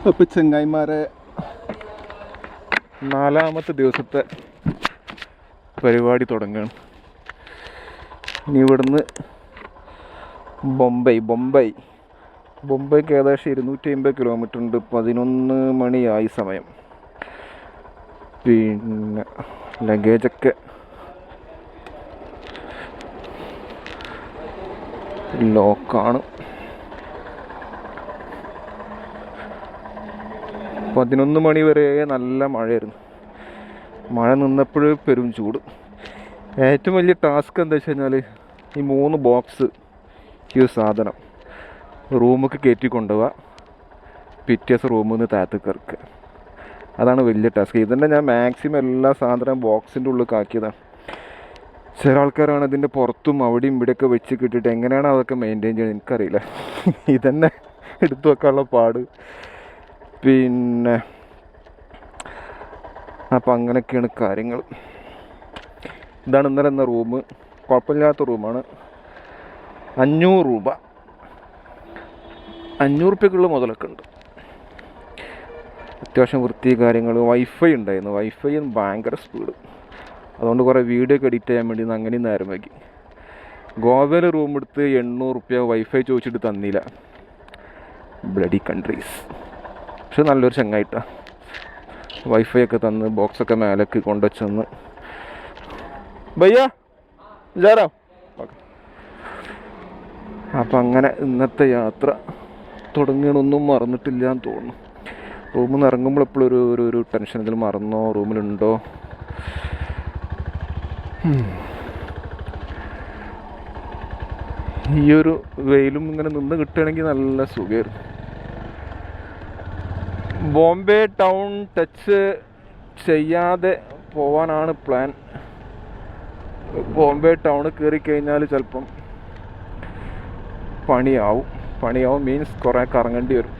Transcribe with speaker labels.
Speaker 1: അപ്പോൾ ചങ്ങായിമാരെ, നാലാമത്തെ ദിവസത്തെ പരിപാടി തുടങ്ങുകയാണ്. ഇനി ഇവിടുന്ന് ബൊംബൈക്ക് ഏകദേശം 250 കിലോമീറ്റർ ഉണ്ട്. 11 മണിയായി സമയം. പിന്നെ ലഗേജൊക്കെ ലോക്കാണ്. 11 മണി വരെ നല്ല മഴയായിരുന്നു. മഴ നിന്നപ്പോൾ പെരും ചൂട്. ഏറ്റവും വലിയ ടാസ്ക് എന്താ വെച്ച് കഴിഞ്ഞാൽ ഈ 3 ബോക്സ് ഈ സാധനം റൂമിലേക്ക് കയറ്റി കൊണ്ടുപോവുക, പിറ്റേ ദിവസം റൂമിൽ നിന്ന് താഴത്തേക്ക് ഇറക്കുക. അതാണ് വലിയ ടാസ്ക്. ഇതിൻ്റെ ഞാൻ മാക്സിമം എല്ലാ സാധനവും ബോക്സിൻ്റെ ഉള്ളിൽ ആക്കിയതാണ്. ചില ആൾക്കാരാണ് ഇതിൻ്റെ പുറത്തും അവിടെയും ഇവിടെയൊക്കെ വെച്ച് കിട്ടിയിട്ട് എങ്ങനെയാണ് അതൊക്കെ മെയിൻറ്റെയിൻ ചെയ്യുന്നത് എനിക്കറിയില്ല. ഇതന്നെ എടുത്തു വെക്കാനുള്ള പാട്. പിന്നെ അപ്പം അങ്ങനെയൊക്കെയാണ് കാര്യങ്ങൾ. ഇതാണ് ഇന്നലെ എന്ന റൂം. കുഴപ്പമില്ലാത്ത റൂമാണ്. 500 രൂപ, 500 റുപ്യക്കുള്ള മുതലൊക്കെ ഉണ്ട്. അത്യാവശ്യം വൃത്തി കാര്യങ്ങൾ. വൈഫൈ ഉണ്ടായിരുന്നു. വൈഫൈയും ഭയങ്കര സ്പീഡ്. അതുകൊണ്ട് കുറേ വീഡിയോ ഒക്കെ എഡിറ്റ് ചെയ്യാൻ വേണ്ടി അങ്ങനെയും നേരം വൈകി. ഗോവയിൽ റൂം എടുത്ത് 800 റുപ്യ വൈഫൈ ചോദിച്ചിട്ട് തന്നില്ല. Bloody countries. പക്ഷെ നല്ലൊരു ചങ്ങായിട്ടാണ്. വൈഫൈ ഒക്കെ തന്ന് ബോക്സൊക്കെ മേലേക്ക് കൊണ്ടുവച്ചെന്ന്. ഭയ്യ ജാരാം. അപ്പം അങ്ങനെ ഇന്നത്തെ യാത്ര തുടങ്ങണമൊന്നും മറന്നിട്ടില്ല എന്ന് തോന്നുന്നു. റൂമിൽ നിന്ന് ഇറങ്ങുമ്പോൾ എപ്പോഴും ഒരു ടെൻഷൻ. ഇതിൽ മറന്നോ, റൂമിലുണ്ടോ. ഈ ഒരു വെയിലും ഇങ്ങനെ നിന്ന് കിട്ടുകയാണെങ്കിൽ നല്ല സുഖമായിരുന്നു. ബോംബെ ടൗൺ ടച്ച് ചെയ്യാതെ പോവാനാണ് പ്ലാൻ. ബോംബെ ടൗൺ കയറി കഴിഞ്ഞാൽ ചിലപ്പം പണിയാവും. മീൻസ് കുറേ കറങ്ങേണ്ടി വരും.